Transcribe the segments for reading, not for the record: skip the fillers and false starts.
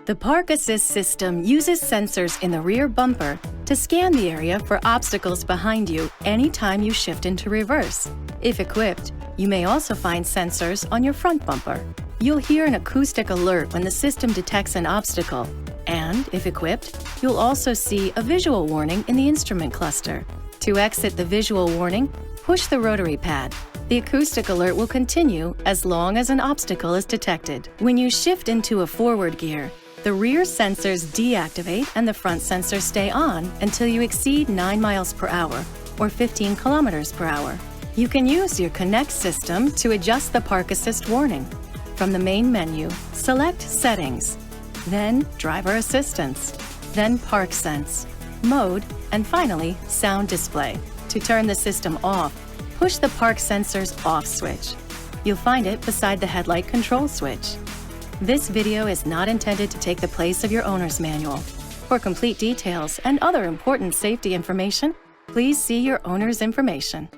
The Park Assist system uses sensors in the rear bumper to scan the area for obstacles behind you anytime you shift into reverse. If equipped, you may also find sensors on your front bumper. You'll hear an acoustic alert when the system detects an obstacle, and, if equipped, you'll also see a visual warning in the instrument cluster. To exit the visual warning, push the rotary pad. The acoustic alert will continue as long as an obstacle is detected. When you shift into a forward gear, the rear sensors deactivate and the front sensors stay on until you exceed 9 miles per hour or 15 kilometers per hour. You can use your Connect system to adjust the Park Assist warning. From the main menu, select Settings, then Driver Assistance, then ParkSense, Mode, and finally, Sound Display. To turn the system off, push the Park Sensor's off switch. You'll find it beside the headlight control switch. This video is not intended to take the place of your owner's manual. For complete details and other important safety information, please see your owner's information.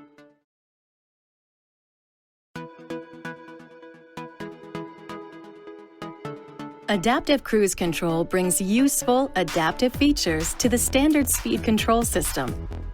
Adaptive Cruise Control brings useful, adaptive features to the standard speed control system,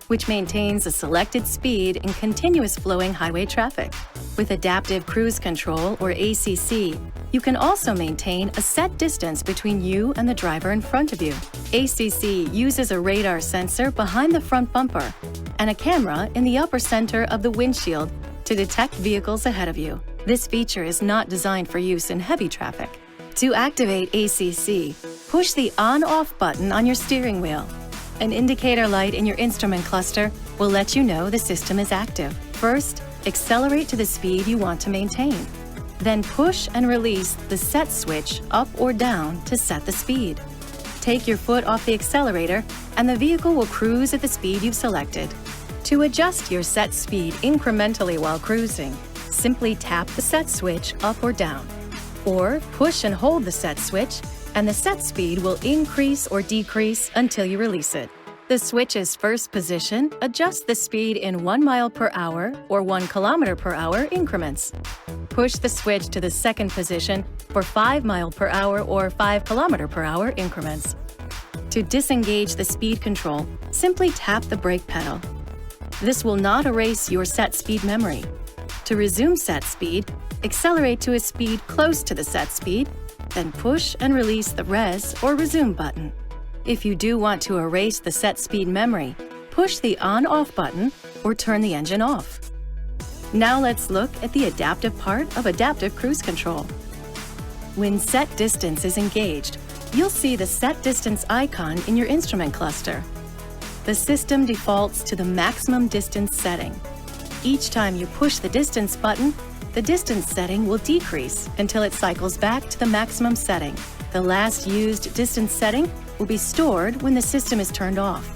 which maintains a selected speed in continuous flowing highway traffic. With Adaptive Cruise Control, or ACC, you can also maintain a set distance between you and the driver in front of you. ACC uses a radar sensor behind the front bumper and a camera in the upper center of the windshield to detect vehicles ahead of you. This feature is not designed for use in heavy traffic. To activate ACC, push the on-off button on your steering wheel. An indicator light in your instrument cluster will let you know the system is active. First, accelerate to the speed you want to maintain. Then push and release the set switch up or down to set the speed. Take your foot off the accelerator and the vehicle will cruise at the speed you've selected. To adjust your set speed incrementally while cruising, simply tap the set switch up or down. Or push and hold the set switch, and the set speed will increase or decrease until you release it. The switch's first position adjusts the speed in 1 mile per hour or 1 kilometer per hour increments. Push the switch to the second position for 5 mile per hour or 5 kilometer per hour increments. To disengage the speed control, simply tap the brake pedal. This will not erase your set speed memory. To resume set speed, accelerate to a speed close to the set speed, then push and release the res or resume button. If you do want to erase the set speed memory, push the on-off button or turn the engine off. Now let's look at the adaptive part of Adaptive Cruise Control. When set distance is engaged, you'll see the set distance icon in your instrument cluster. The system defaults to the maximum distance setting. Each time you push the distance button, the distance setting will decrease until it cycles back to the maximum setting. The last used distance setting will be stored when the system is turned off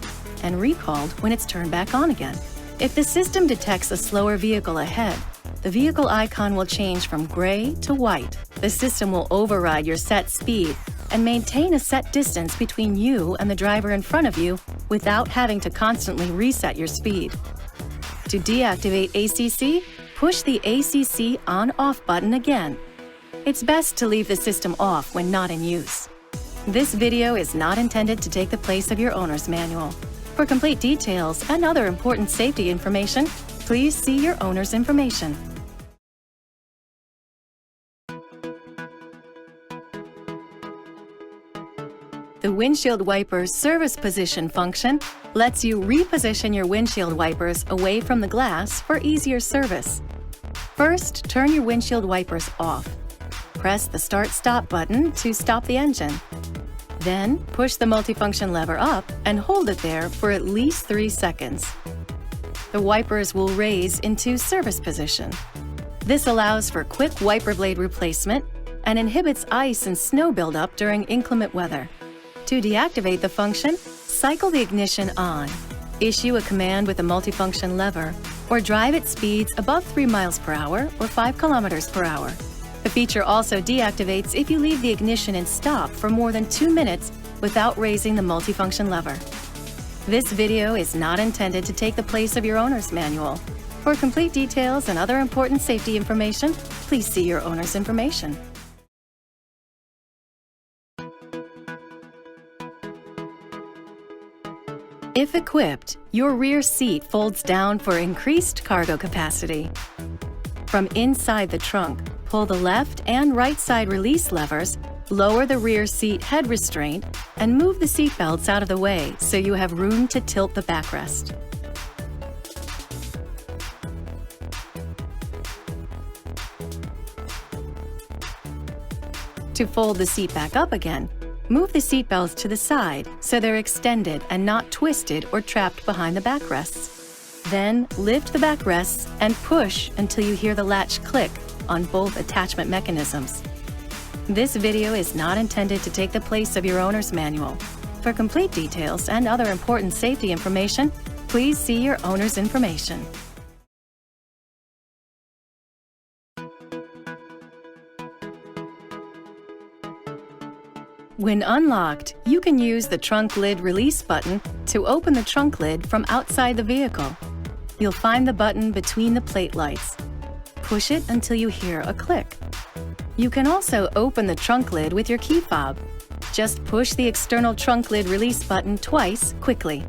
and recalled when it's turned back on again. If the system detects a slower vehicle ahead, the vehicle icon will change from gray to white. The system will override your set speed and maintain a set distance between you and the driver in front of you without having to constantly reset your speed. To deactivate ACC, push the ACC on-off button again. It's best to leave the system off when not in use. This video is not intended to take the place of your owner's manual. For complete details and other important safety information, please see your owner's information. The windshield wipers service position function lets you reposition your windshield wipers away from the glass for easier service. First, turn your windshield wipers off. Press the Start-Stop button to stop the engine. Then, push the multifunction lever up and hold it there for at least 3 seconds. The wipers will raise into service position. This allows for quick wiper blade replacement and inhibits ice and snow buildup during inclement weather. To deactivate the function, cycle the ignition on, issue a command with the multifunction lever, or drive at speeds above 3 miles per hour or 5 kilometers per hour. The feature also deactivates if you leave the ignition in stop for more than 2 minutes without raising the multifunction lever. This video is not intended to take the place of your owner's manual. For complete details and other important safety information, please see your owner's information. If equipped, your rear seat folds down for increased cargo capacity. From inside the trunk, pull the left and right side release levers, lower the rear seat head restraint, and move the seat belts out of the way so you have room to tilt the backrest. To fold the seat back up again, move the seat belts to the side so they're extended and not twisted or trapped behind the backrests. Then lift the backrests and push until you hear the latch click on both attachment mechanisms. This video is not intended to take the place of your owner's manual. For complete details and other important safety information, please see your owner's information. When unlocked, you can use the trunk lid release button to open the trunk lid from outside the vehicle. You'll find the button between the plate lights. Push it until you hear a click. You can also open the trunk lid with your key fob. Just push the external trunk lid release button twice quickly.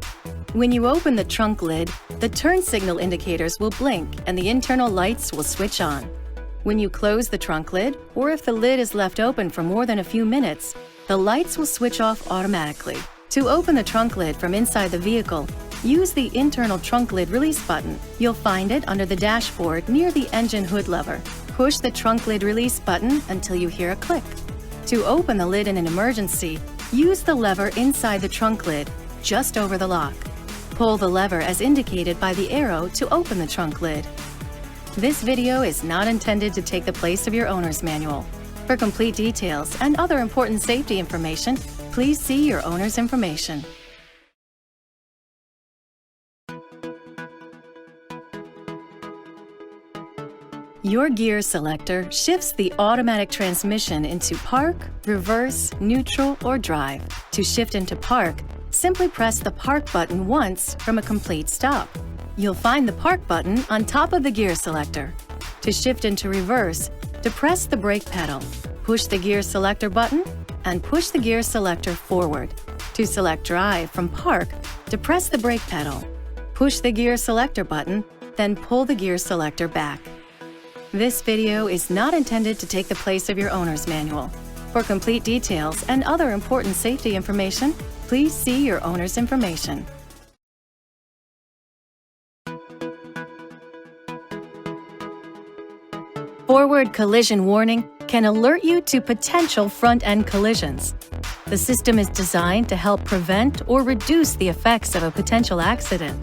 When you open the trunk lid, the turn signal indicators will blink and the internal lights will switch on. When you close the trunk lid, or if the lid is left open for more than a few minutes, the lights will switch off automatically. To open the trunk lid from inside the vehicle, use the internal trunk lid release button. You'll find it under the dashboard near the engine hood lever. Push the trunk lid release button until you hear a click. To open the lid in an emergency, use the lever inside the trunk lid, just over the lock. Pull the lever as indicated by the arrow to open the trunk lid. This video is not intended to take the place of your owner's manual. For complete details and other important safety information, please see your owner's information. Your gear selector shifts the automatic transmission into park, reverse, neutral, or drive. To shift into park, simply press the park button once from a complete stop. You'll find the park button on top of the gear selector. To shift into reverse, depress the brake pedal, push the gear selector button, and push the gear selector forward. To select drive from park, depress the brake pedal, push the gear selector button, then pull the gear selector back. This video is not intended to take the place of your owner's manual. For complete details and other important safety information, please see your owner's information. Forward collision warning can alert you to potential front-end collisions. The system is designed to help prevent or reduce the effects of a potential accident.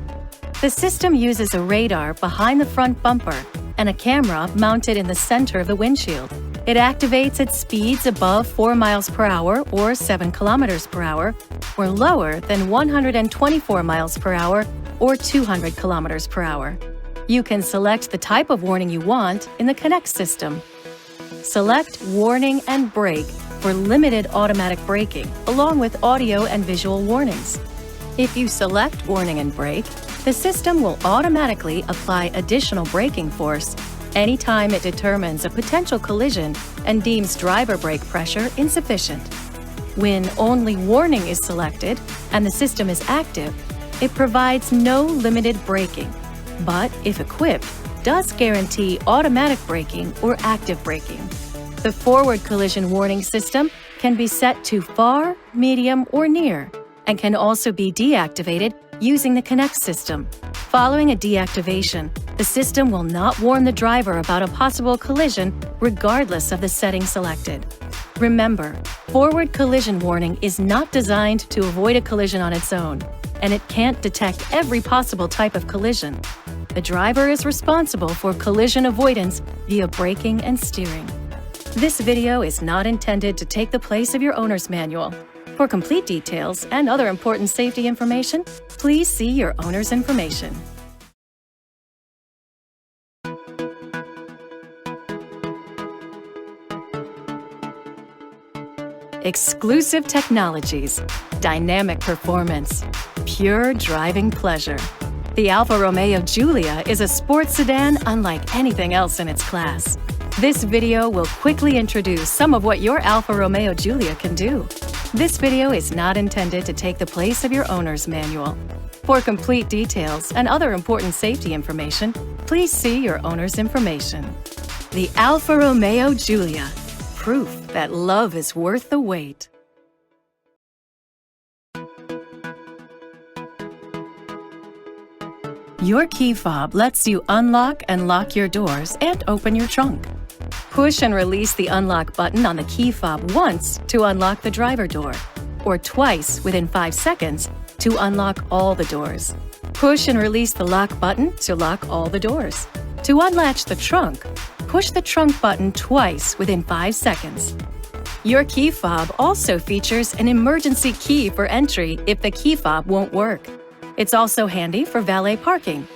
The system uses a radar behind the front bumper and a camera mounted in the center of the windshield. It activates at speeds above 4 miles per hour or 7 kilometers per hour, or lower than 124 miles per hour or 200 kilometers per hour. You can select the type of warning you want in the Connect system. Select Warning and Brake for limited automatic braking, along with audio and visual warnings. If you select Warning and Brake, the system will automatically apply additional braking force anytime it determines a potential collision and deems driver brake pressure insufficient. When only Warning is selected and the system is active, it provides no limited braking, but if equipped, does guarantee automatic braking or active braking. The forward collision warning system can be set to far, medium, or near, and can also be deactivated using the Connect system. Following a deactivation, the system will not warn the driver about a possible collision regardless of the setting selected. Remember, forward collision warning is not designed to avoid a collision on its own, and it can't detect every possible type of collision. The driver is responsible for collision avoidance via braking and steering. This video is not intended to take the place of your owner's manual. For complete details and other important safety information, please see your owner's information. Exclusive technologies, dynamic performance, pure driving pleasure. The Alfa Romeo Giulia is a sports sedan unlike anything else in its class. This video will quickly introduce some of what your Alfa Romeo Giulia can do. This video is not intended to take the place of your owner's manual. For complete details and other important safety information, please see your owner's information. The Alfa Romeo Giulia, proof that love is worth the wait. Your key fob lets you unlock and lock your doors and open your trunk. Push and release the unlock button on the key fob once to unlock the driver door, or twice within 5 seconds to unlock all the doors. Push and release the lock button to lock all the doors. To unlatch the trunk, push the trunk button twice within 5 seconds. Your key fob also features an emergency key for entry if the key fob won't work. It's also handy for valet parking,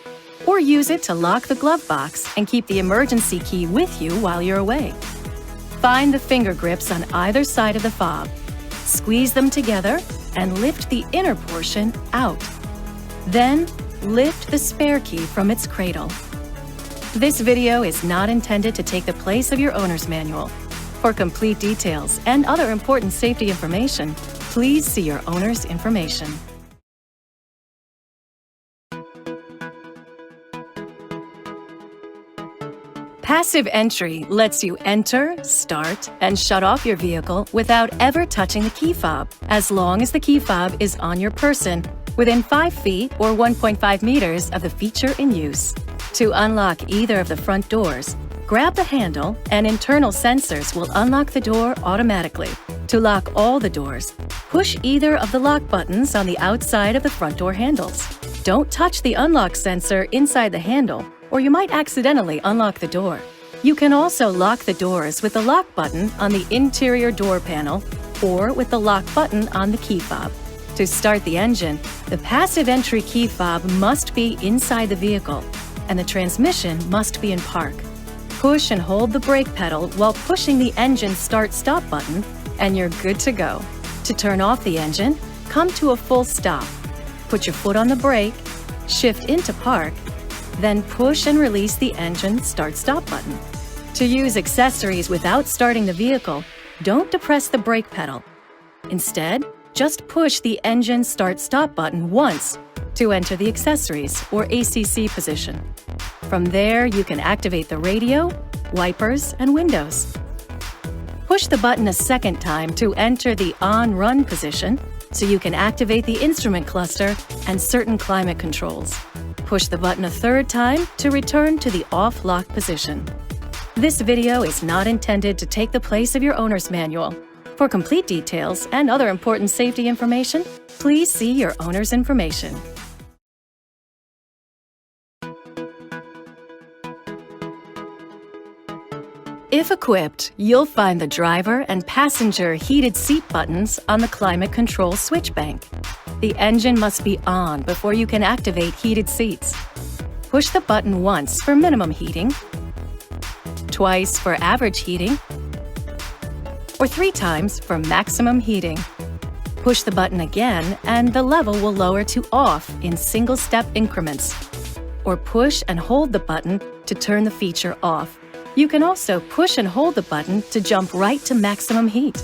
or use it to lock the glove box and keep the emergency key with you while you're away. Find the finger grips on either side of the fob. Squeeze them together and lift the inner portion out. Then, lift the spare key from its cradle. This video is not intended to take the place of your owner's manual. For complete details and other important safety information, please see your owner's information. Passive entry lets you enter, start, and shut off your vehicle without ever touching the key fob, as long as the key fob is on your person within 5 feet or 1.5 meters of the feature in use. To unlock either of the front doors, grab the handle and internal sensors will unlock the door automatically. To lock all the doors, push either of the lock buttons on the outside of the front door handles. Don't touch the unlock sensor inside the handle, or you might accidentally unlock the door. You can also lock the doors with the lock button on the interior door panel or with the lock button on the key fob. To start the engine, the passive entry key fob must be inside the vehicle, and the transmission must be in park. Push and hold the brake pedal while pushing the engine start-stop button, and you're good to go. To turn off the engine, come to a full stop. Put your foot on the brake, shift into park, then push and release the engine start-stop button. To use accessories without starting the vehicle, don't depress the brake pedal. Instead, just push the engine start-stop button once to enter the accessories or ACC position. From there, you can activate the radio, wipers, and windows. Push the button a second time to enter the on-run position so you can activate the instrument cluster and certain climate controls. Push the button a third time to return to the off-lock position. This video is not intended to take the place of your owner's manual. For complete details and other important safety information, please see your owner's information. If equipped, you'll find the driver and passenger heated seat buttons on the climate control switch bank. The engine must be on before you can activate heated seats. Push the button once for minimum heating, twice for average heating, or 3 times for maximum heating. Push the button again and the level will lower to off in single-step increments. Or push and hold the button to turn the feature off. You can also push and hold the button to jump right to maximum heat.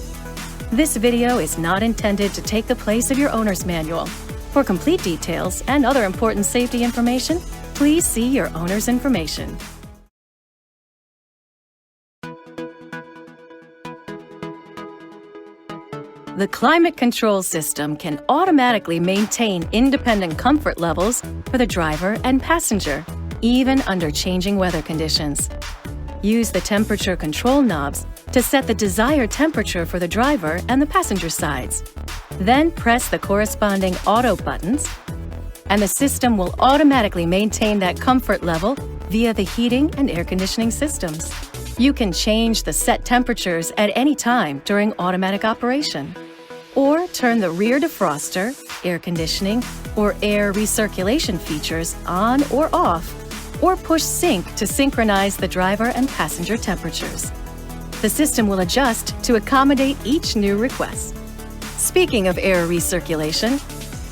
This video is not intended to take the place of your owner's manual. For complete details and other important safety information, please see your owner's information. The climate control system can automatically maintain independent comfort levels for the driver and passenger, even under changing weather conditions. Use the temperature control knobs to set the desired temperature for the driver and the passenger sides. Then press the corresponding auto buttons, and the system will automatically maintain that comfort level via the heating and air conditioning systems. You can change the set temperatures at any time during automatic operation, or turn the rear defroster, air conditioning, or air recirculation features on or off, or push sync to synchronize the driver and passenger temperatures. The system will adjust to accommodate each new request. Speaking of air recirculation,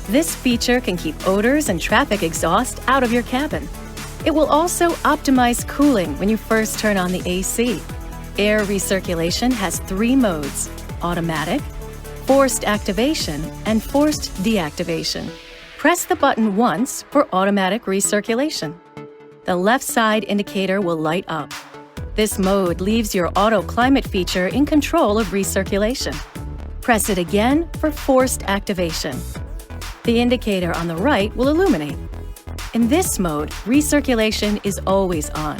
this feature can keep odors and traffic exhaust out of your cabin. It will also optimize cooling when you first turn on the AC. Air recirculation has 3 modes: automatic, forced activation, and forced deactivation. Press the button once for automatic recirculation. The left side indicator will light up. This mode leaves your auto climate feature in control of recirculation. Press it again for forced activation. The indicator on the right will illuminate. In this mode, recirculation is always on.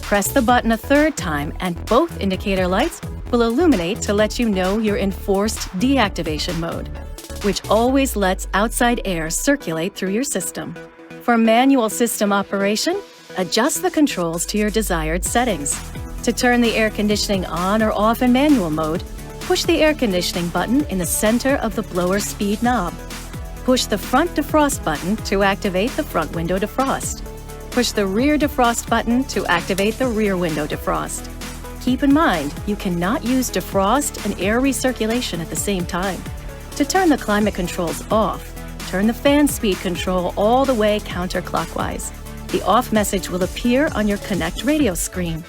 Press the button a third time and both indicator lights will illuminate to let you know you're in forced deactivation mode, which always lets outside air circulate through your system. For manual system operation, adjust the controls to your desired settings. To turn the air conditioning on or off in manual mode, push the air conditioning button in the center of the blower speed knob. Push the front defrost button to activate the front window defrost. Push the rear defrost button to activate the rear window defrost. Keep in mind, you cannot use defrost and air recirculation at the same time. To turn the climate controls off, turn the fan speed control all the way counterclockwise. The off message will appear on your Connect radio screen.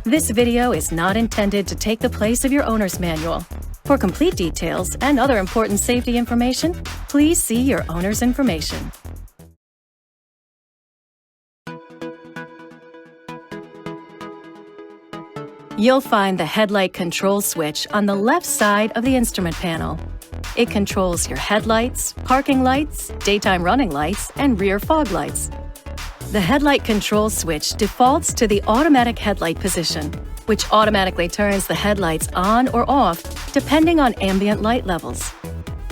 This video is not intended to take the place of your owner's manual. For complete details and other important safety information, please see your owner's information. You'll find the headlight control switch on the left side of the instrument panel. It controls your headlights, parking lights, daytime running lights, and rear fog lights. The headlight control switch defaults to the automatic headlight position, which automatically turns the headlights on or off depending on ambient light levels.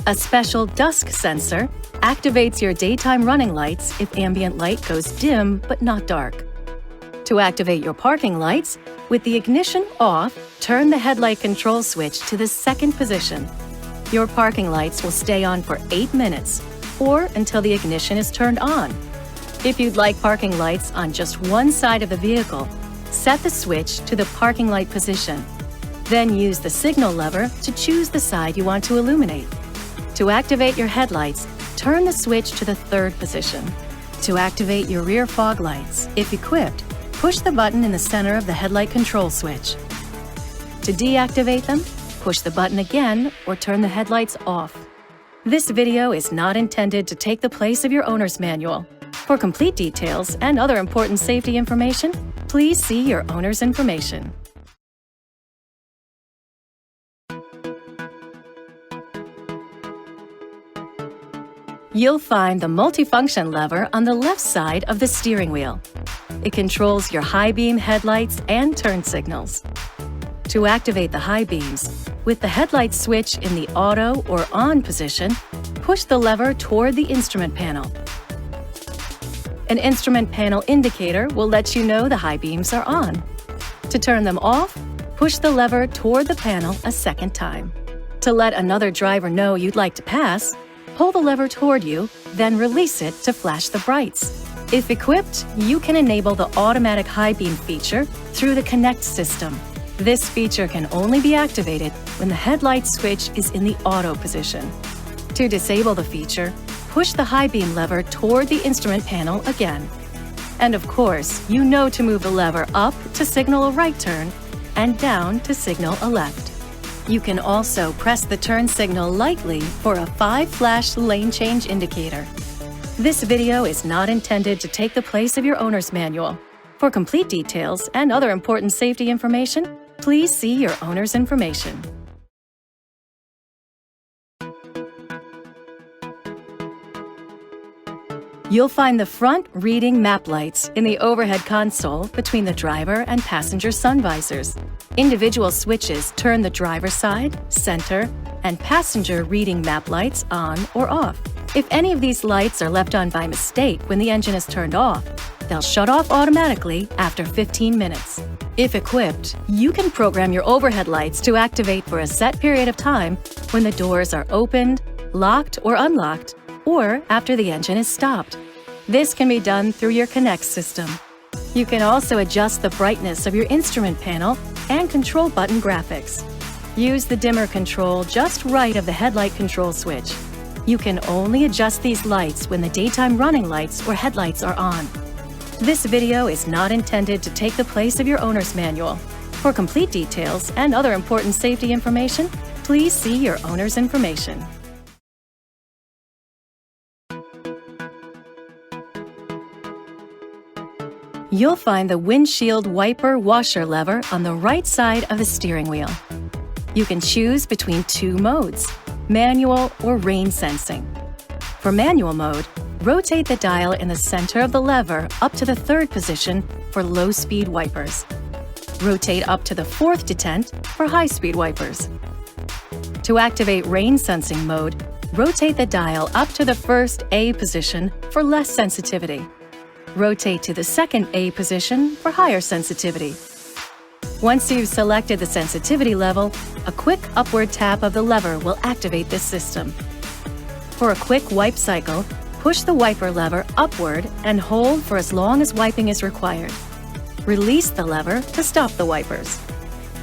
A special dusk sensor activates your daytime running lights if ambient light goes dim but not dark. To activate your parking lights, with the ignition off, turn the headlight control switch to the second position. Your parking lights will stay on for 8 minutes, or until the ignition is turned on. If you'd like parking lights on just one side of the vehicle, set the switch to the parking light position. Then use the signal lever to choose the side you want to illuminate. To activate your headlights, turn the switch to the third position. To activate your rear fog lights, if equipped, push the button in the center of the headlight control switch. To deactivate them, push the button again or turn the headlights off. This video is not intended to take the place of your owner's manual. For complete details and other important safety information, please see your owner's information. You'll find the multifunction lever on the left side of the steering wheel. It controls your high beam headlights and turn signals. To activate the high beams, with the headlight switch in the auto or on position, push the lever toward the instrument panel. An instrument panel indicator will let you know the high beams are on. To turn them off, push the lever toward the panel a second time. To let another driver know you'd like to pass, pull the lever toward you, then release it to flash the brights. If equipped, you can enable the automatic high beam feature through the Connect system. This feature can only be activated when the headlight switch is in the auto position. To disable the feature, push the high beam lever toward the instrument panel again. And of course, you know to move the lever up to signal a right turn and down to signal a left. You can also press the turn signal lightly for a 5-flash lane change indicator. This video is not intended to take the place of your owner's manual. For complete details and other important safety information, please see your owner's information. You'll find the front reading map lights in the overhead console between the driver and passenger sun visors. Individual switches turn the driver's side, center, and passenger reading map lights on or off. If any of these lights are left on by mistake when the engine is turned off, they'll shut off automatically after 15 minutes. If equipped, you can program your overhead lights to activate for a set period of time when the doors are opened, locked or unlocked, or after the engine is stopped. This can be done through your Connect system. You can also adjust the brightness of your instrument panel and control button graphics. Use the dimmer control just right of the headlight control switch. You can only adjust these lights when the daytime running lights or headlights are on. This video is not intended to take the place of your owner's manual. For complete details and other important safety information, please see your owner's information. You'll find the windshield wiper washer lever on the right side of the steering wheel. You can choose between two modes, manual or rain sensing. For manual mode, rotate the dial in the center of the lever up to the third position for low-speed wipers. Rotate up to the fourth detent for high-speed wipers. To activate rain sensing mode, rotate the dial up to the first A position for less sensitivity. Rotate to the second A position for higher sensitivity. Once you've selected the sensitivity level, a quick upward tap of the lever will activate this system. For a quick wipe cycle, push the wiper lever upward and hold for as long as wiping is required. Release the lever to stop the wipers.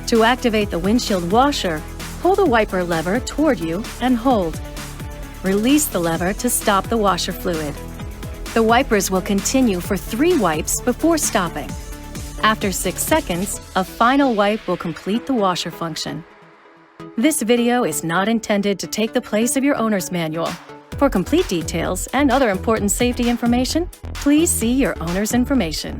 To activate the windshield washer, pull the wiper lever toward you and hold. Release the lever to stop the washer fluid. The wipers will continue for 3 wipes before stopping. After 6 seconds, a final wipe will complete the washer function. This video is not intended to take the place of your owner's manual. For complete details and other important safety information, please see your owner's information.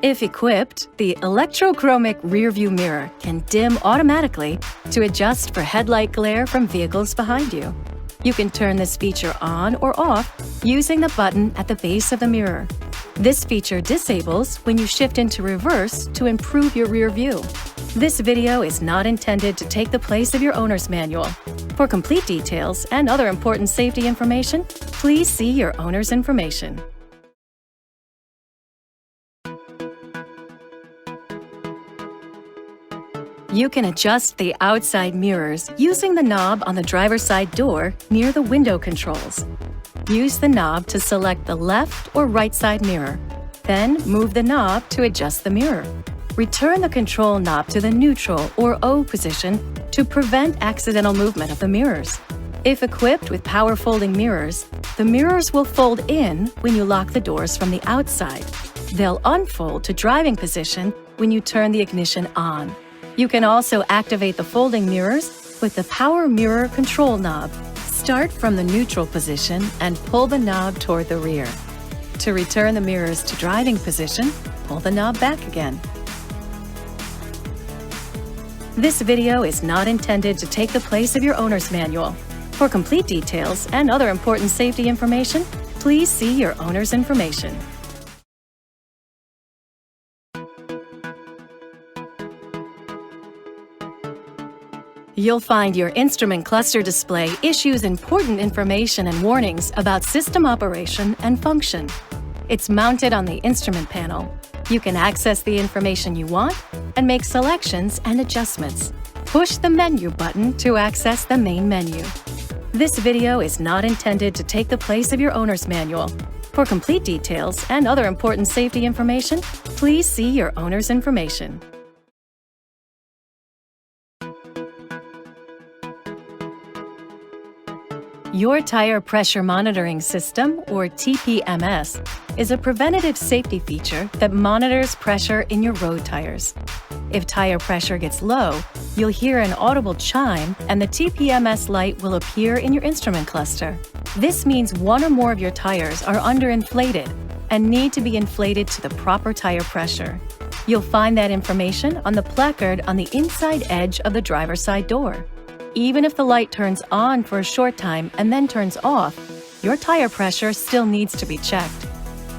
If equipped, the Electrochromic Rearview Mirror can dim automatically to adjust for headlight glare from vehicles behind you. You can turn this feature on or off using the button at the base of the mirror. This feature disables when you shift into reverse to improve your rear view. This video is not intended to take the place of your owner's manual. For complete details and other important safety information, please see your owner's information. You can adjust the outside mirrors using the knob on the driver's side door near the window controls. Use the knob to select the left or right side mirror. Then move the knob to adjust the mirror. Return the control knob to the neutral or O position to prevent accidental movement of the mirrors. If equipped with power folding mirrors, the mirrors will fold in when you lock the doors from the outside. They'll unfold to driving position when you turn the ignition on. You can also activate the folding mirrors with the power mirror control knob. Start from the neutral position and pull the knob toward the rear. To return the mirrors to driving position, pull the knob back again. This video is not intended to take the place of your owner's manual. For complete details and other important safety information, please see your owner's information. You'll find your instrument cluster display issues important information and warnings about system operation and function. It's mounted on the instrument panel. You can access the information you want and make selections and adjustments. Push the menu button to access the main menu. This video is not intended to take the place of your owner's manual. For complete details and other important safety information, please see your owner's information. Your Tire Pressure Monitoring System, or TPMS, is a preventative safety feature that monitors pressure in your road tires. If tire pressure gets low, you'll hear an audible chime and the TPMS light will appear in your instrument cluster. This means one or more of your tires are underinflated and need to be inflated to the proper tire pressure. You'll find that information on the placard on the inside edge of the driver's side door. Even if the light turns on for a short time and then turns off, your tire pressure still needs to be checked.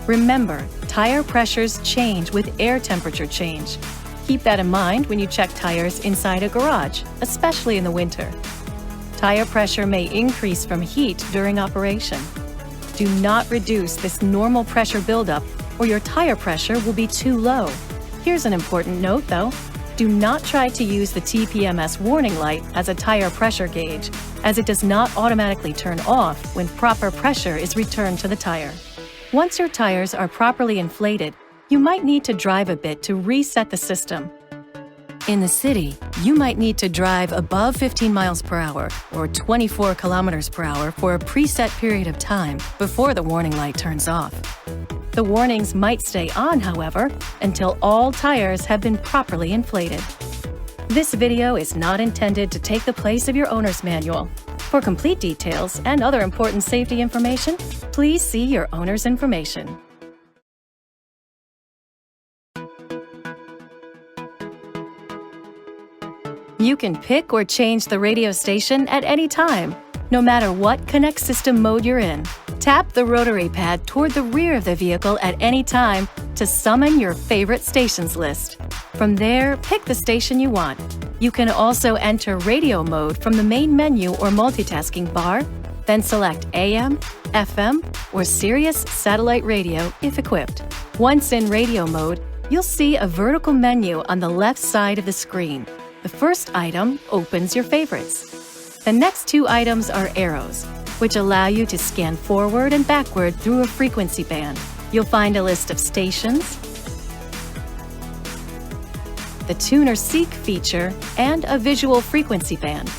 Remember, tire pressures change with air temperature change. Keep that in mind when you check tires inside a garage, especially in the winter. Tire pressure may increase from heat during operation. Do not reduce this normal pressure buildup or your tire pressure will be too low. Here's an important note though. Do not try to use the TPMS warning light as a tire pressure gauge, as it does not automatically turn off when proper pressure is returned to the tire. Once your tires are properly inflated, you might need to drive a bit to reset the system. In the city, you might need to drive above 15 miles per hour or 24 kilometers per hour for a preset period of time before the warning light turns off. The warnings might stay on, however, until all tires have been properly inflated. This video is not intended to take the place of your owner's manual. For complete details and other important safety information, please see your owner's information. You can pick or change the radio station at any time, no matter what Connect system mode you're in. Tap the rotary pad toward the rear of the vehicle at any time to summon your favorite stations list. From there, pick the station you want. You can also enter radio mode from the main menu or multitasking bar, then select AM, FM, or Sirius satellite radio if equipped. Once in radio mode, you'll see a vertical menu on the left side of the screen. The first item opens your favorites. The next two items are arrows, which allow you to scan forward and backward through a frequency band. You'll find a list of stations, the Tuner Seek feature, and a visual frequency band.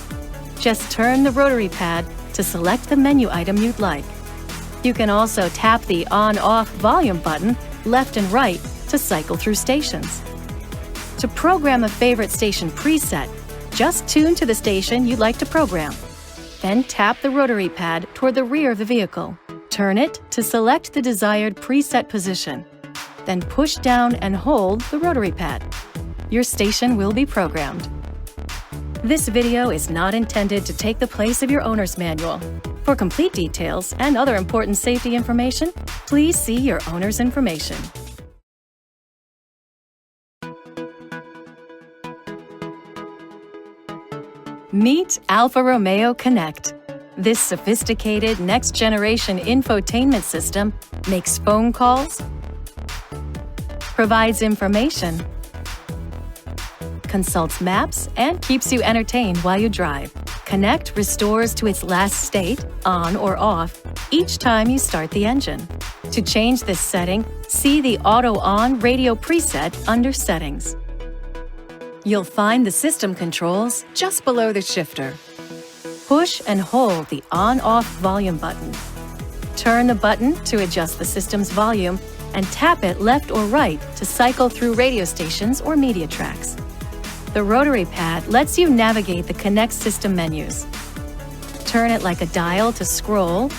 Just turn the rotary pad to select the menu item you'd like. You can also tap the on-off volume button left and right to cycle through stations. To program a favorite station preset, just tune to the station you'd like to program. Then tap the rotary pad toward the rear of the vehicle. Turn it to select the desired preset position. Then push down and hold the rotary pad. Your station will be programmed. This video is not intended to take the place of your owner's manual. For complete details and other important safety information, please see your owner's information. Meet Alfa Romeo Connect. This sophisticated next-generation infotainment system makes phone calls, provides information, consults maps, and keeps you entertained while you drive. Connect restores to its last state, on or off, each time you start the engine. To change this setting, see the Auto On radio preset under Settings. You'll find the system controls just below the shifter. Push and hold the on-off volume button. Turn the button to adjust the system's volume and tap it left or right to cycle through radio stations or media tracks. The rotary pad lets you navigate the Connect system menus. Turn it like a dial to scroll.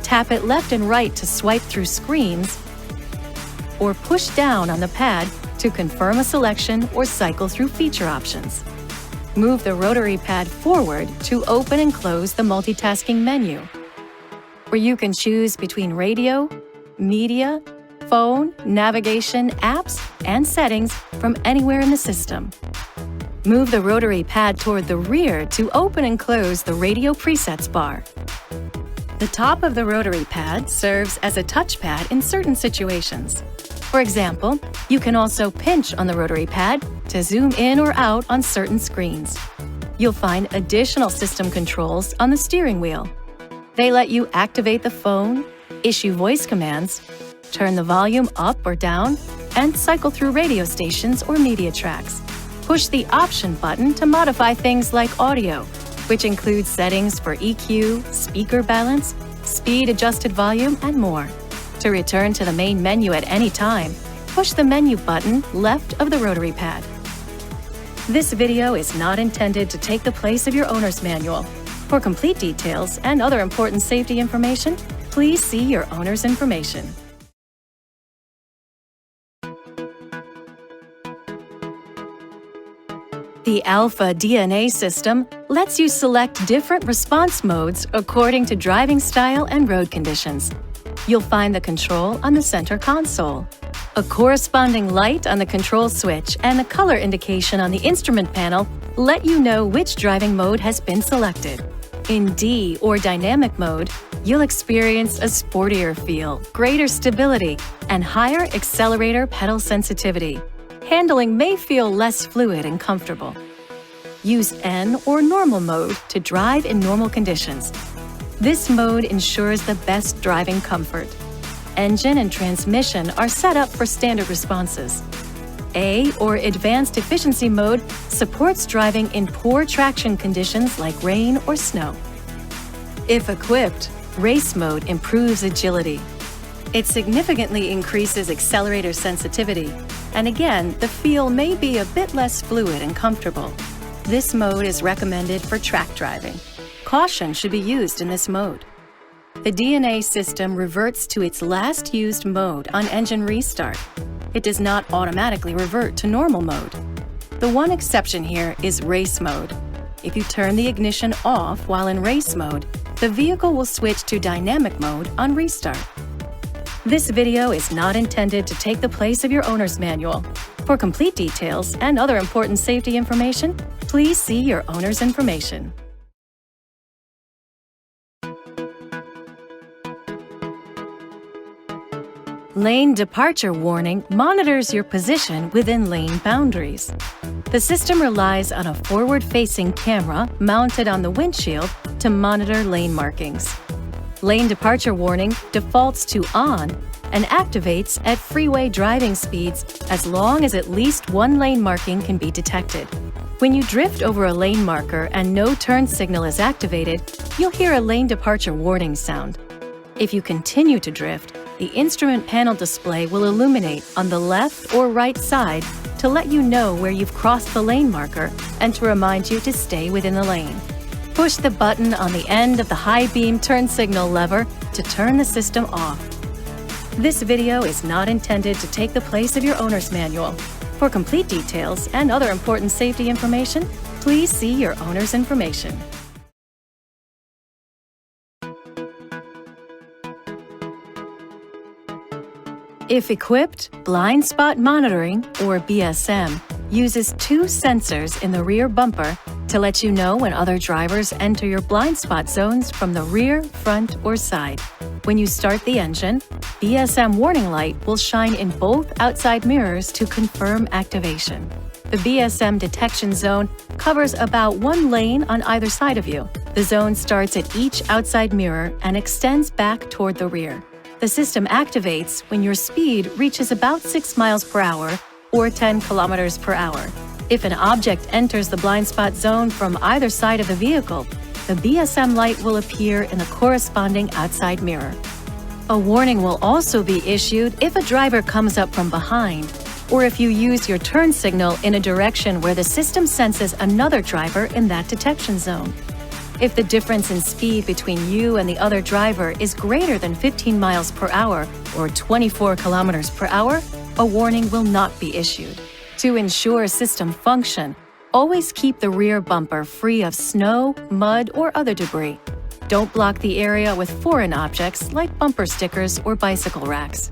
Tap it left and right to swipe through screens, or push down on the pad to confirm a selection or cycle through feature options. Move the rotary pad forward to open and close the multitasking menu, where you can choose between radio, media, phone, navigation, apps, and settings from anywhere in the system. Move the rotary pad toward the rear to open and close the radio presets bar. The top of the rotary pad serves as a touchpad in certain situations. For example, you can also pinch on the rotary pad to zoom in or out on certain screens. You'll find additional system controls on the steering wheel. They let you activate the phone, issue voice commands, turn the volume up or down, and cycle through radio stations or media tracks. Push the Option button to modify things like audio, which includes settings for EQ, speaker balance, speed-adjusted volume, and more. To return to the main menu at any time, push the menu button left of the rotary pad. This video is not intended to take the place of your owner's manual. For complete details and other important safety information, please see your owner's information. The Alpha DNA system lets you select different response modes according to driving style and road conditions. You'll find the control on the center console. A corresponding light on the control switch and the color indication on the instrument panel let you know which driving mode has been selected. In D or dynamic mode, you'll experience a sportier feel, greater stability, and higher accelerator pedal sensitivity. Handling may feel less fluid and comfortable. Use N or normal mode to drive in normal conditions. This mode ensures the best driving comfort. Engine and transmission are set up for standard responses. A or advanced efficiency mode supports driving in poor traction conditions like rain or snow. If equipped, race mode improves agility. It significantly increases accelerator sensitivity, and again, the feel may be a bit less fluid and comfortable. This mode is recommended for track driving. caution should be used in this mode. The DNA system reverts to its last used mode on engine restart. It does not automatically revert to normal mode. The one exception here is race mode. If you turn the ignition off while in race mode, the vehicle will switch to dynamic mode on restart. This video is not intended to take the place of your owner's manual. For complete details and other important safety information, please see your owner's information. Lane departure warning monitors your position within lane boundaries. The system relies on a forward-facing camera mounted on the windshield to monitor lane markings. Lane departure warning defaults to on and activates at freeway driving speeds as long as at least one lane marking can be detected. When you drift over a lane marker and no turn signal is activated, you'll hear a lane departure warning sound. If you continue to drift, the instrument panel display will illuminate on the left or right side to let you know where you've crossed the lane marker and to remind you to stay within the lane. Push the button on the end of the high beam turn signal lever to turn the system off. This video is not intended to take the place of your owner's manual. For complete details and other important safety information, please see your owner's information. If equipped, blind spot monitoring, or BSM, uses two sensors in the rear bumper to let you know when other drivers enter your blind spot zones from the rear, front, or side. When you start the engine, BSM warning light will shine in both outside mirrors to confirm activation. The BSM detection zone covers about one lane on either side of you. The zone starts at each outside mirror and extends back toward the rear. The system activates when your speed reaches about 6 miles per hour or 10 kilometers per hour. If an object enters the blind spot zone from either side of the vehicle, the BSM light will appear in the corresponding outside mirror. A warning will also be issued if a driver comes up from behind, or if you use your turn signal in a direction where the system senses another driver in that detection zone. If the difference in speed between you and the other driver is greater than 15 miles per hour or 24 kilometers per hour, a warning will not be issued. To ensure system function, always keep the rear bumper free of snow, mud, or other debris. Don't block the area with foreign objects like bumper stickers or bicycle racks.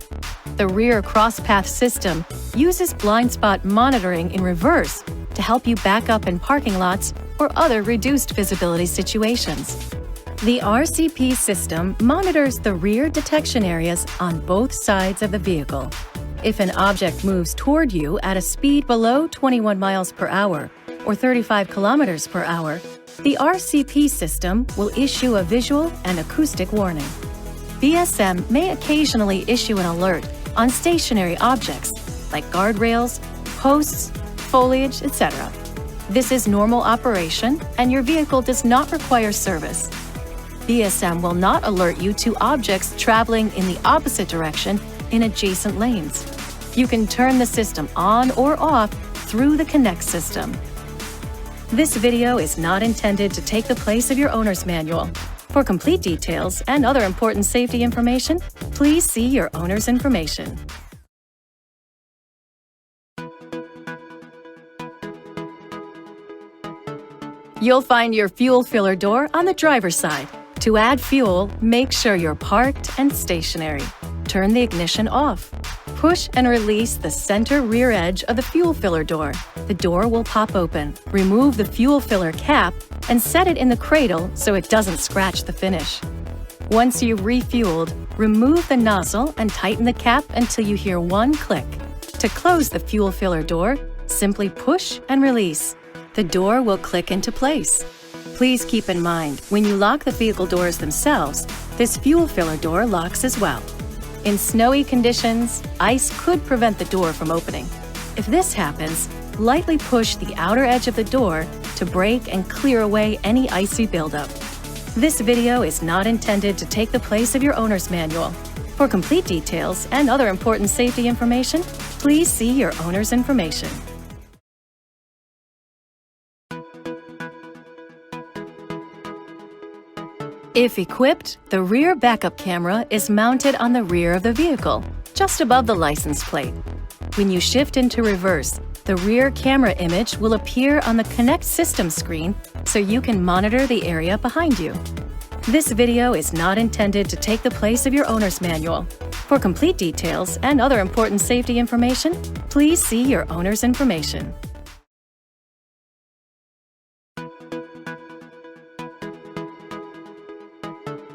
The rear cross-path system uses blind spot monitoring in reverse to help you back up in parking lots or other reduced visibility situations. The RCP system monitors the rear detection areas on both sides of the vehicle. If an object moves toward you at a speed below 21 miles per hour or 35 kilometers per hour, the RCP system will issue a visual and acoustic warning. BSM may occasionally issue an alert on stationary objects like guardrails, posts, foliage, etc. This is normal operation and your vehicle does not require service. BSM will not alert you to objects traveling in the opposite direction in adjacent lanes. You can turn the system on or off through the Connect system. This video is not intended to take the place of your owner's manual. For complete details and other important safety information, please see your owner's information. You'll find your fuel filler door on the driver's side. To add fuel, make sure you're parked and stationary. Turn the ignition off. Push and release the center rear edge of the fuel filler door. The door will pop open. Remove the fuel filler cap and set it in the cradle so it doesn't scratch the finish. Once you've refueled, remove the nozzle and tighten the cap until you hear one click. To close the fuel filler door, simply push and release. The door will click into place. Please keep in mind, when you lock the vehicle doors themselves, this fuel filler door locks as well. In snowy conditions, ice could prevent the door from opening. If this happens, lightly push the outer edge of the door to break and clear away any icy buildup. This video is not intended to take the place of your owner's manual. For complete details and other important safety information, please see your owner's information. If equipped, the rear backup camera is mounted on the rear of the vehicle, just above the license plate. When you shift into reverse, the rear camera image will appear on the Connect System screen so you can monitor the area behind you. This video is not intended to take the place of your owner's manual. For complete details and other important safety information, please see your owner's information.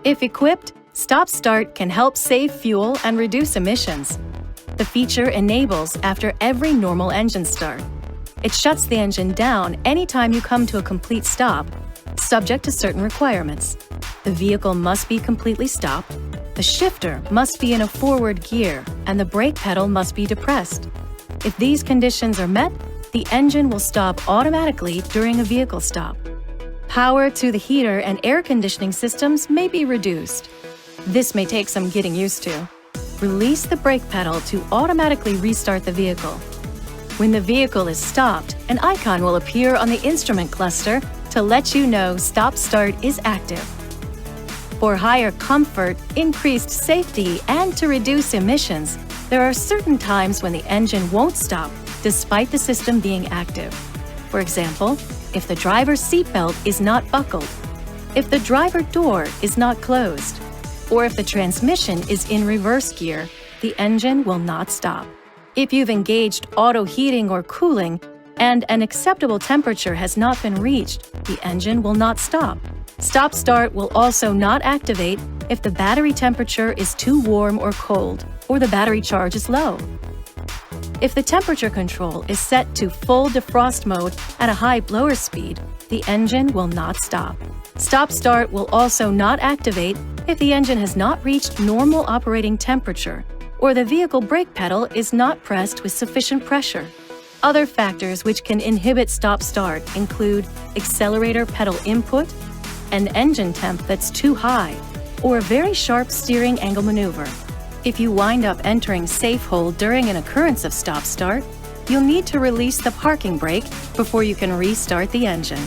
If equipped, stop-start can help save fuel and reduce emissions. The feature enables after every normal engine start. It shuts the engine down anytime you come to a complete stop, subject to certain requirements. The vehicle must be completely stopped, the shifter must be in a forward gear, and the brake pedal must be depressed. If these conditions are met, the engine will stop automatically during a vehicle stop. Power to the heater and air conditioning systems may be reduced. This may take some getting used to. Release the brake pedal to automatically restart the vehicle. When the vehicle is stopped, an icon will appear on the instrument cluster to let you know stop-start is active. For higher comfort, increased safety, and to reduce emissions, there are certain times when the engine won't stop despite the system being active. For example, if the driver's seatbelt is not buckled, if the driver door is not closed, or if the transmission is in reverse gear, the engine will not stop. If you've engaged auto heating or cooling and an acceptable temperature has not been reached, the engine will not stop. Stop-start will also not activate if the battery temperature is too warm or cold, or the battery charge is low. If the temperature control is set to full defrost mode at a high blower speed, the engine will not stop. Stop-start will also not activate if the engine has not reached normal operating temperature or the vehicle brake pedal is not pressed with sufficient pressure. Other factors which can inhibit stop-start include accelerator pedal input, an engine temp that's too high, or a very sharp steering angle maneuver. If you wind up entering safe hold during an occurrence of stop-start, you'll need to release the parking brake before you can restart the engine.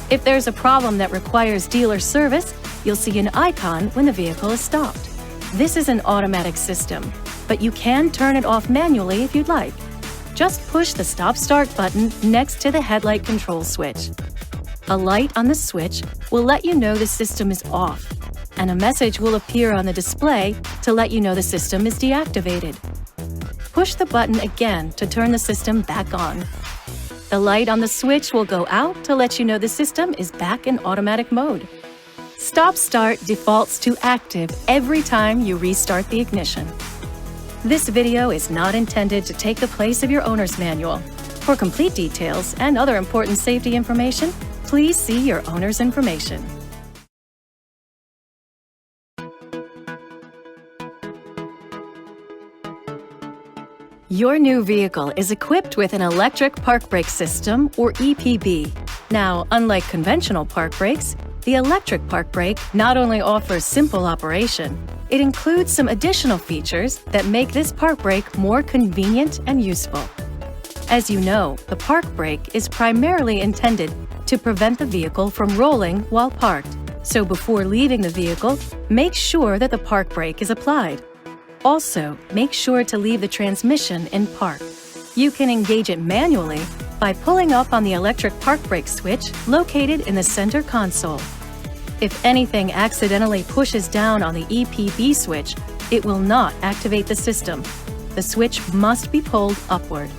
If there's a problem that requires dealer service, you'll see an icon when the vehicle is stopped. This is an automatic system, but you can turn it off manually if you'd like. Just push the stop-start button next to the headlight control switch. A light on the switch will let you know the system is off, and a message will appear on the display to let you know the system is deactivated. Push the button again to turn the system back on. The light on the switch will go out to let you know the system is back in automatic mode. Stop-start defaults to active every time you restart the ignition. This video is not intended to take the place of your owner's manual. For complete details and other important safety information, please see your owner's information. Your new vehicle is equipped with an electric park brake system, or EPB. Now, unlike conventional park brakes, the electric park brake not only offers simple operation, it includes some additional features that make this park brake more convenient and useful. As you know, the park brake is primarily intended to prevent the vehicle from rolling while parked. So before leaving the vehicle, make sure that the park brake is applied. Also, make sure to leave the transmission in park. You can engage it manually by pulling up on the electric park brake switch located in the center console. If anything accidentally pushes down on the EPB switch, it will not activate the system. The switch must be pulled upward.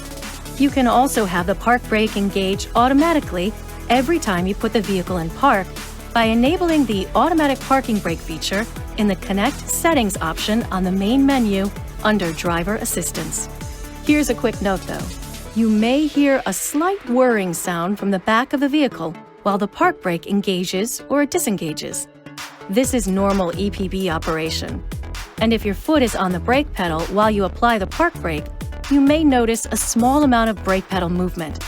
You can also have the park brake engage automatically every time you put the vehicle in park by enabling the automatic parking brake feature in the Connect Settings option on the main menu under Driver Assistance. Here's a quick note though. You may hear a slight whirring sound from the back of the vehicle while the park brake engages or disengages. This is normal EPB operation. And if your foot is on the brake pedal while you apply the park brake, you may notice a small amount of brake pedal movement.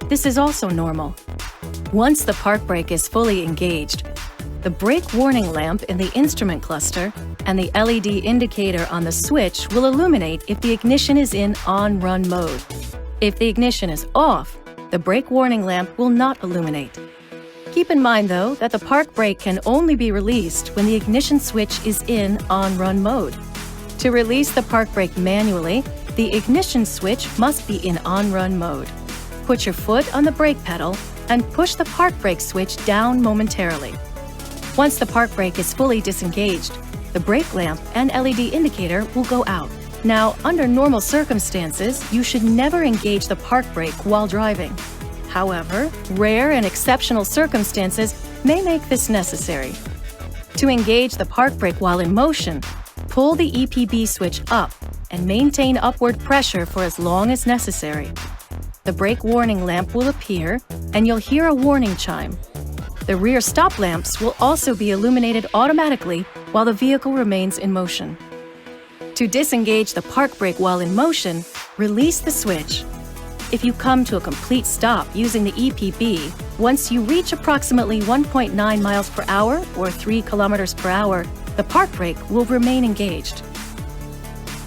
This is also normal. Once the park brake is fully engaged, the brake warning lamp in the instrument cluster and the LED indicator on the switch will illuminate if the ignition is in on-run mode. If the ignition is off, the brake warning lamp will not illuminate. Keep in mind, though, that the park brake can only be released when the ignition switch is in on-run mode. To release the park brake manually, the ignition switch must be in on-run mode. Put your foot on the brake pedal and push the park brake switch down momentarily. Once the park brake is fully disengaged, the brake lamp and LED indicator will go out. Now, under normal circumstances, you should never engage the park brake while driving. However, rare and exceptional circumstances may make this necessary. To engage the park brake while in motion, pull the EPB switch up and maintain upward pressure for as long as necessary. The brake warning lamp will appear and you'll hear a warning chime. The rear stop lamps will also be illuminated automatically while the vehicle remains in motion. To disengage the park brake while in motion, release the switch. If you come to a complete stop using the EPB, once you reach approximately 1.9 miles per hour or 3 kilometers per hour, the park brake will remain engaged.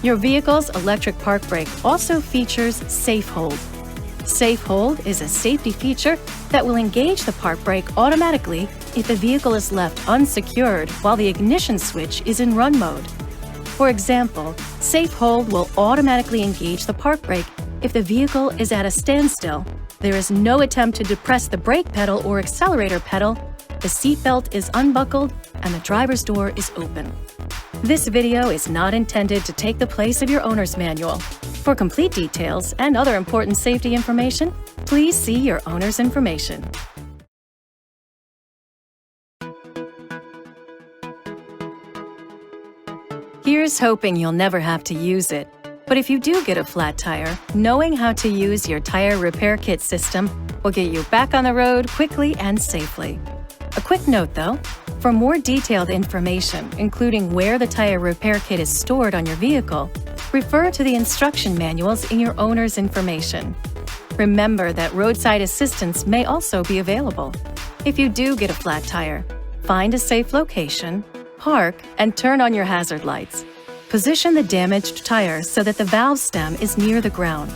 Your vehicle's electric park brake also features Safe Hold. Safe Hold is a safety feature that will engage the park brake automatically if the vehicle is left unsecured while the ignition switch is in run mode. For example, Safe Hold will automatically engage the park brake if the vehicle is at a standstill. There is no attempt to depress the brake pedal or accelerator pedal, the seatbelt is unbuckled, and the driver's door is open. This video is not intended to take the place of your owner's manual. For complete details and other important safety information, please see your owner's information. Here's hoping you'll never have to use it. But if you do get a flat tire, knowing how to use your tire repair kit system will get you back on the road quickly and safely. A quick note though, for more detailed information, including where the tire repair kit is stored on your vehicle, refer to the instruction manuals in your owner's information. Remember that roadside assistance may also be available. If you do get a flat tire, find a safe location, park, and turn on your hazard lights. Position the damaged tire so that the valve stem is near the ground.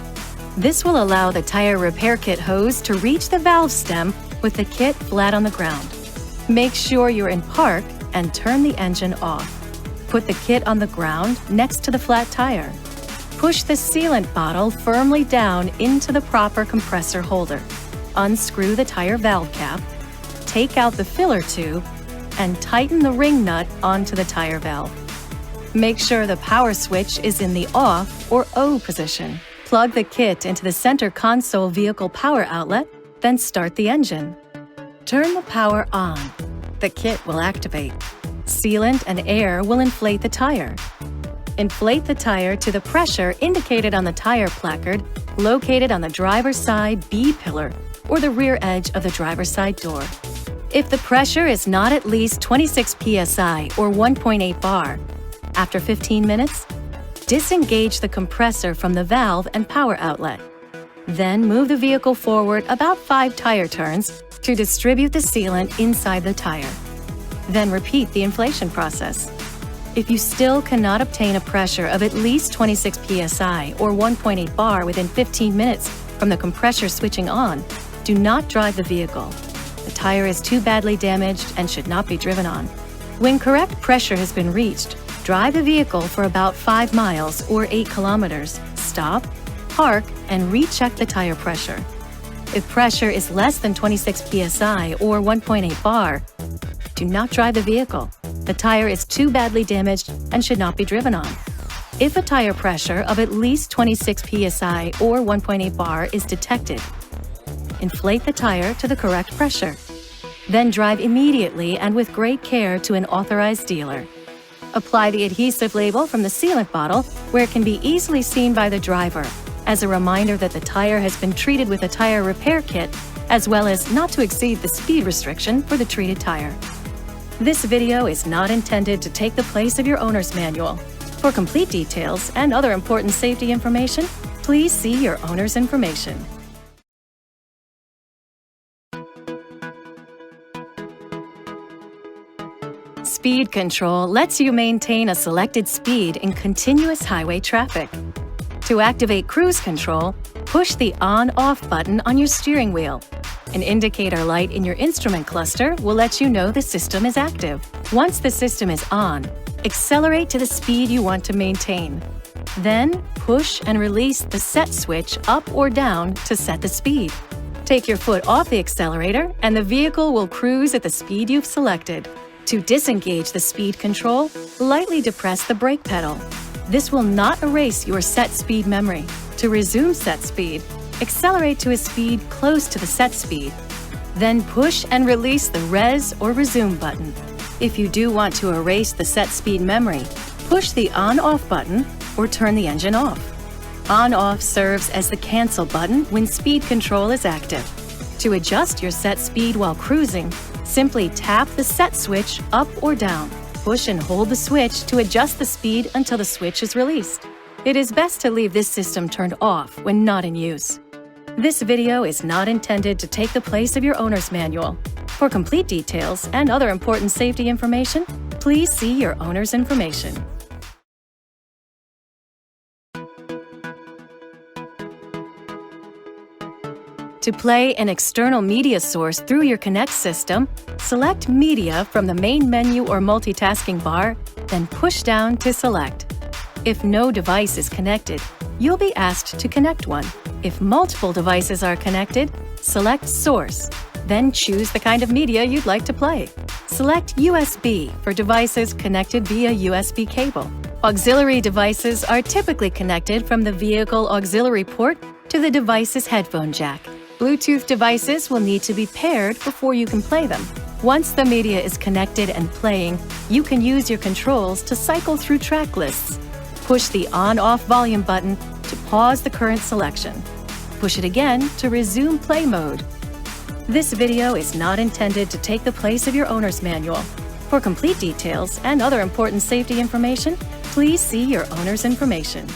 This will allow the tire repair kit hose to reach the valve stem with the kit flat on the ground. Make sure you're in park and turn the engine off. Put the kit on the ground next to the flat tire. Push the sealant bottle firmly down into the proper compressor holder. Unscrew the tire valve cap, take out the filler tube, and tighten the ring nut onto the tire valve. Make sure the power switch is in the off or O position. Plug the kit into the center console vehicle power outlet, then start the engine. Turn the power on. The kit will activate. Sealant and air will inflate the tire. Inflate the tire to the pressure indicated on the tire placard located on the driver's side B pillar or the rear edge of the driver's side door. If the pressure is not at least 26 psi or 1.8 bar, after 15 minutes, disengage the compressor from the valve and power outlet. Then move the vehicle forward about 5 tire turns to distribute the sealant inside the tire. Then repeat the inflation process. If you still cannot obtain a pressure of at least 26 psi or 1.8 bar within 15 minutes from the compressor switching on, do not drive the vehicle. The tire is too badly damaged and should not be driven on. When correct pressure has been reached, drive the vehicle for about 5 miles or 8 kilometers, stop, park, and recheck the tire pressure. If pressure is less than 26 psi or 1.8 bar, do not drive the vehicle. The tire is too badly damaged and should not be driven on. If a tire pressure of at least 26 psi or 1.8 bar is detected, inflate the tire to the correct pressure. Then drive immediately and with great care to an authorized dealer. Apply the adhesive label from the sealant bottle where it can be easily seen by the driver, as a reminder that the tire has been treated with a tire repair kit, as well as not to exceed the speed restriction for the treated tire. This video is not intended to take the place of your owner's manual. For complete details and other important safety information, please see your owner's information. Speed control lets you maintain a selected speed in continuous highway traffic. To activate cruise control, push the on-off button on your steering wheel. An indicator light in your instrument cluster will let you know the system is active. Once the system is on, accelerate to the speed you want to maintain. Then, push and release the set switch up or down to set the speed. Take your foot off the accelerator and the vehicle will cruise at the speed you've selected. To disengage the speed control, lightly depress the brake pedal. This will not erase your set speed memory. To resume set speed, accelerate to a speed close to the set speed. Then push and release the res or resume button. If you do want to erase the set speed memory, push the on-off button or turn the engine off. On-off serves as the cancel button when speed control is active. To adjust your set speed while cruising, simply tap the set switch up or down. Push and hold the switch to adjust the speed until the switch is released. It is best to leave this system turned off when not in use. This video is not intended to take the place of your owner's manual. For complete details and other important safety information, please see your owner's information. To play an external media source through your Connect system, select Media from the main menu or multitasking bar, then push down to Select. If no device is connected, you'll be asked to connect one. If multiple devices are connected, select Source, then choose the kind of media you'd like to play. Select USB for devices connected via USB cable. Auxiliary devices are typically connected from the vehicle auxiliary port to the device's headphone jack. Bluetooth devices will need to be paired before you can play them. Once the media is connected and playing, you can use your controls to cycle through track lists. Push the on-off volume button to pause the current selection. Push it again to resume play mode. This video is not intended to take the place of your owner's manual. For complete details and other important safety information, please see your owner's information.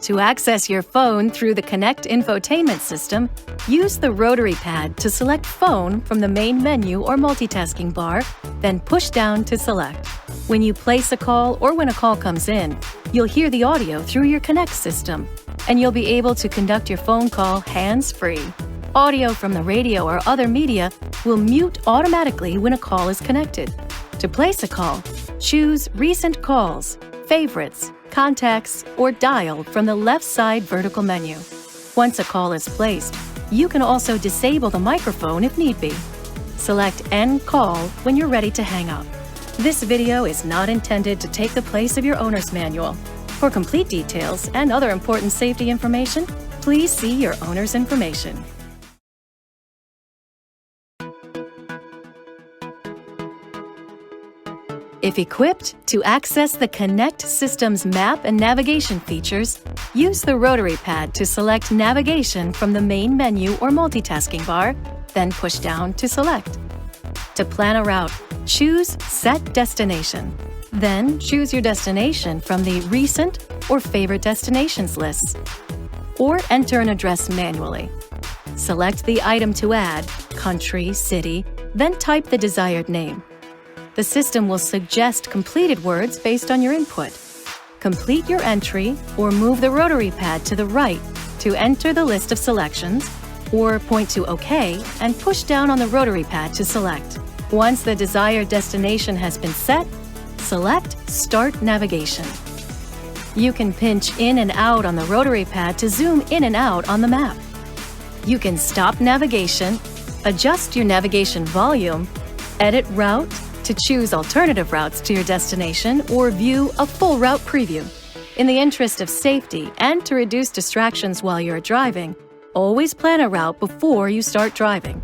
To access your phone through the Connect infotainment system, use the rotary pad to select Phone from the main menu or multitasking bar, then push down to select. When you place a call or when a call comes in, you'll hear the audio through your Connect system, and you'll be able to conduct your phone call hands-free. Audio from the radio or other media will mute automatically when a call is connected. To place a call, choose Recent Calls, Favorites, Contacts, or Dial from the left side vertical menu. Once a call is placed, you can also disable the microphone if need be. Select End Call when you're ready to hang up. This video is not intended to take the place of your owner's manual. For complete details and other important safety information, please see your owner's information. If equipped, to access the Connect system's map and navigation features, use the rotary pad to select Navigation from the main menu or multitasking bar, then push down to select. To plan a route, choose Set Destination. Then choose your destination from the Recent or Favorite Destinations lists, or enter an address manually. Select the item to add, country, city, then type the desired name. The system will suggest completed words based on your input. Complete your entry or move the rotary pad to the right to enter the list of selections, or point to OK and push down on the rotary pad to select. Once the desired destination has been set, select Start Navigation. You can pinch in and out on the rotary pad to zoom in and out on the map. You can stop navigation, adjust your navigation volume, edit route, to choose alternative routes to your destination, or view a full route preview. In the interest of safety and to reduce distractions while you're driving, always plan a route before you start driving.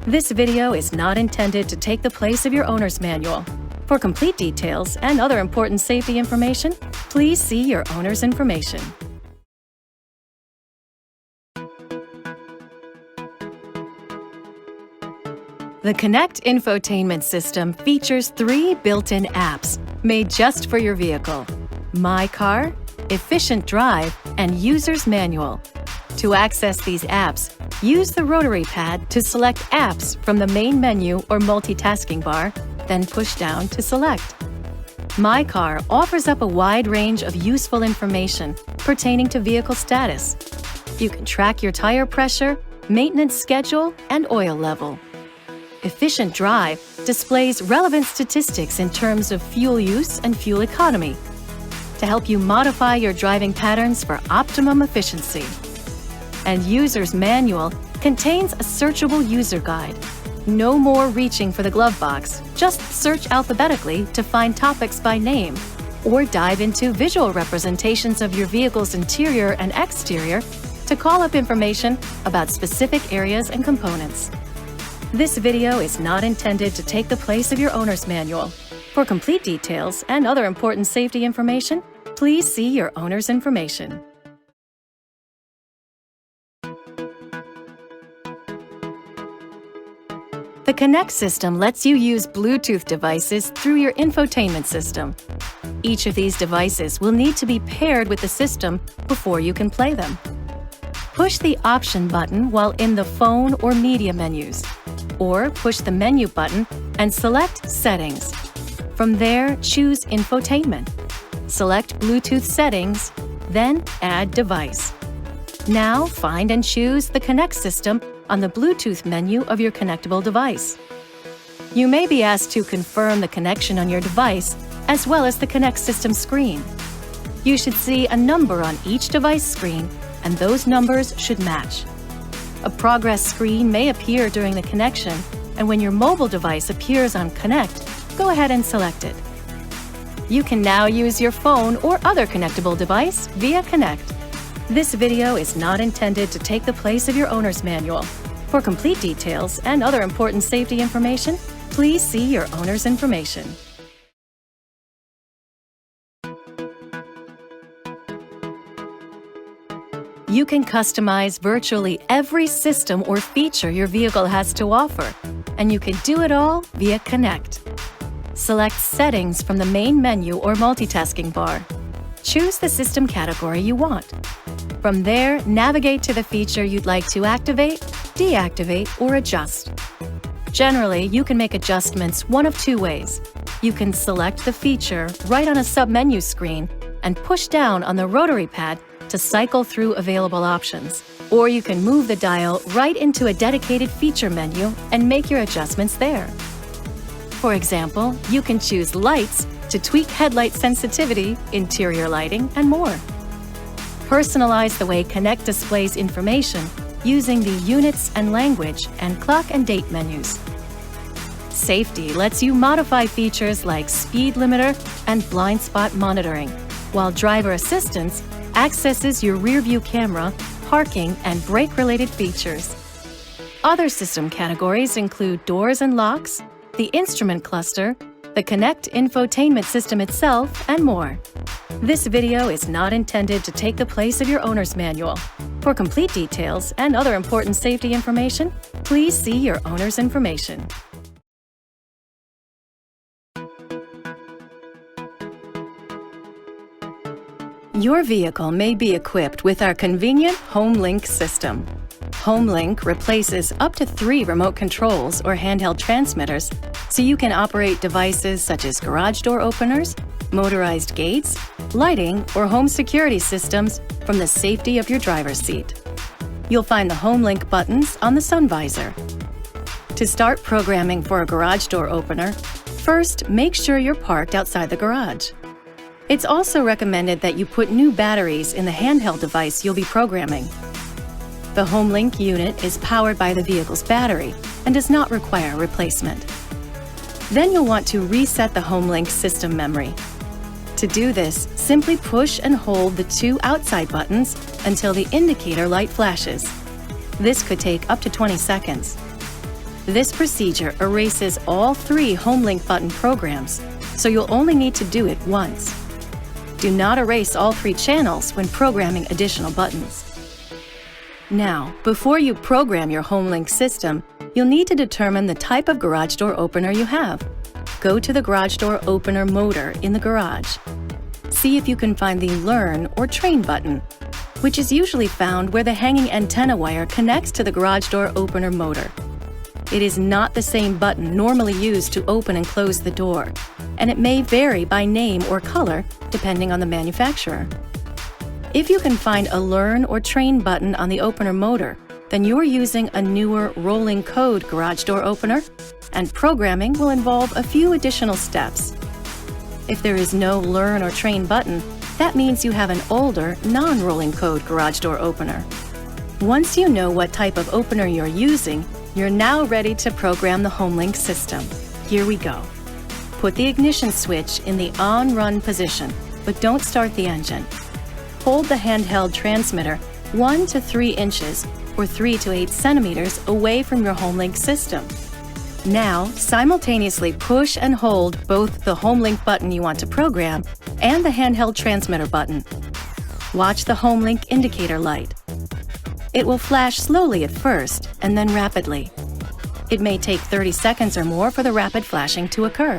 This video is not intended to take the place of your owner's manual. For complete details and other important safety information, please see your owner's information. The Connect infotainment system features 3 built-in apps made just for your vehicle: My Car, Efficient Drive, and User's Manual. To access these apps, use the rotary pad to select Apps from the main menu or multitasking bar, then push down to select. My Car offers up a wide range of useful information pertaining to vehicle status. You can track your tire pressure, maintenance schedule, and oil level. Efficient Drive displays relevant statistics in terms of fuel use and fuel economy to help you modify your driving patterns for optimum efficiency. And User's Manual contains a searchable user guide. No more reaching for the glove box. Just search alphabetically to find topics by name, or dive into visual representations of your vehicle's interior and exterior to call up information about specific areas and components. This video is not intended to take the place of your owner's manual. For complete details and other important safety information, please see your owner's information. The Connect system lets you use Bluetooth devices through your infotainment system. Each of these devices will need to be paired with the system before you can play them. Push the Option button while in the Phone or Media menus, or push the Menu button and select Settings. From there, choose Infotainment. Select Bluetooth Settings, then Add Device. Now find and choose the Connect system on the Bluetooth menu of your connectable device. You may be asked to confirm the connection on your device as well as the Connect system screen. You should see a number on each device screen, and those numbers should match. A progress screen may appear during the connection, and when your mobile device appears on Connect, go ahead and select it. You can now use your phone or other connectable device via Connect. This video is not intended to take the place of your owner's manual. For complete details and other important safety information, please see your owner's information. You can customize virtually every system or feature your vehicle has to offer, and you can do it all via Connect. Select Settings from the main menu or multitasking bar. Choose the system category you want. From there, navigate to the feature you'd like to activate, deactivate, or adjust. Generally, you can make adjustments one of two ways. You can select the feature right on a submenu screen and push down on the rotary pad to cycle through available options. Or you can move the dial right into a dedicated feature menu and make your adjustments there. For example, you can choose lights to tweak headlight sensitivity, interior lighting, and more. Personalize the way Connect displays information using the Units and Language and Clock and Date menus. Safety lets you modify features like speed limiter and blind spot monitoring, while Driver Assistance accesses your rear-view camera, parking, and brake-related features. Other system categories include doors and locks, the instrument cluster, the Connect infotainment system itself, and more. This video is not intended to take the place of your owner's manual. For complete details and other important safety information, please see your owner's information. Your vehicle may be equipped with our convenient HomeLink system. HomeLink replaces up to 3 remote controls or handheld transmitters so you can operate devices such as garage door openers, motorized gates, lighting, or home security systems from the safety of your driver's seat. You'll find the HomeLink buttons on the sun visor. To start programming for a garage door opener, first make sure you're parked outside the garage. It's also recommended that you put new batteries in the handheld device you'll be programming. The HomeLink unit is powered by the vehicle's battery and does not require replacement. Then you'll want to reset the HomeLink system memory. To do this, simply push and hold the 2 outside buttons until the indicator light flashes. This could take up to 20 seconds. This procedure erases all 3 HomeLink button programs, so you'll only need to do it once. Do not erase all 3 channels when programming additional buttons. Now, before you program your HomeLink system, you'll need to determine the type of garage door opener you have. Go to the garage door opener motor in the garage. See if you can find the Learn or Train button, which is usually found where the hanging antenna wire connects to the garage door opener motor. It is not the same button normally used to open and close the door, and it may vary by name or color depending on the manufacturer. If you can find a Learn or Train button on the opener motor, then you're using a newer rolling code garage door opener, and programming will involve a few additional steps. If there is no Learn or Train button, that means you have an older, non-rolling code garage door opener. Once you know what type of opener you're using, you're now ready to program the HomeLink system. Here we go. Put the ignition switch in the on-run position, but don't start the engine. Hold the handheld transmitter 1 to 3 inches or 3 to 8 centimeters away from your HomeLink system. Now, simultaneously push and hold both the HomeLink button you want to program and the handheld transmitter button. Watch the HomeLink indicator light. It will flash slowly at first and then rapidly. It may take 30 seconds or more for the rapid flashing to occur.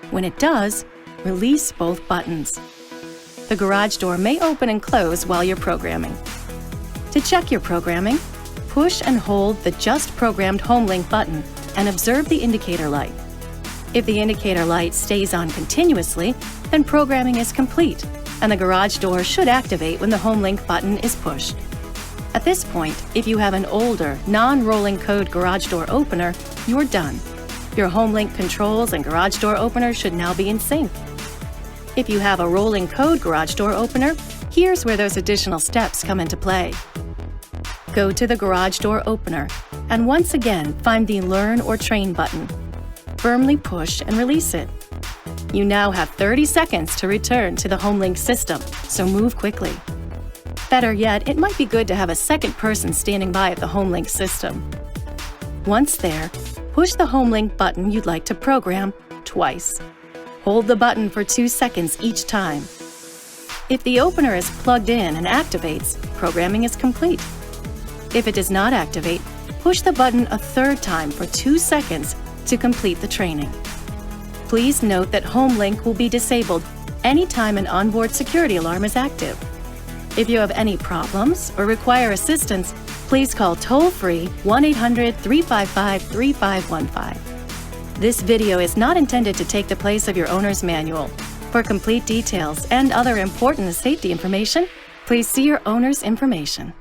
When it does, release both buttons. The garage door may open and close while you're programming. To check your programming, push and hold the just programmed HomeLink button and observe the indicator light. If the indicator light stays on continuously, then programming is complete, and the garage door should activate when the HomeLink button is pushed. At this point, if you have an older, non-rolling code garage door opener, you're done. Your HomeLink controls and garage door opener should now be in sync. If you have a rolling code garage door opener, here's where those additional steps come into play. Go to the garage door opener and once again find the Learn or Train button. Firmly push and release it. You now have 30 seconds to return to the HomeLink system, so move quickly. Better yet, it might be good to have a second person standing by at the HomeLink system. Once there, push the HomeLink button you'd like to program twice. Hold the button for 2 seconds each time. If the opener is plugged in and activates, programming is complete. If it does not activate, push the button a third time for 2 seconds to complete the training. Please note that HomeLink will be disabled anytime an onboard security alarm is active. If you have any problems or require assistance, please call toll-free 1-800-355-3515. This video is not intended to take the place of your owner's manual. For complete details and other important safety information, please see your owner's information.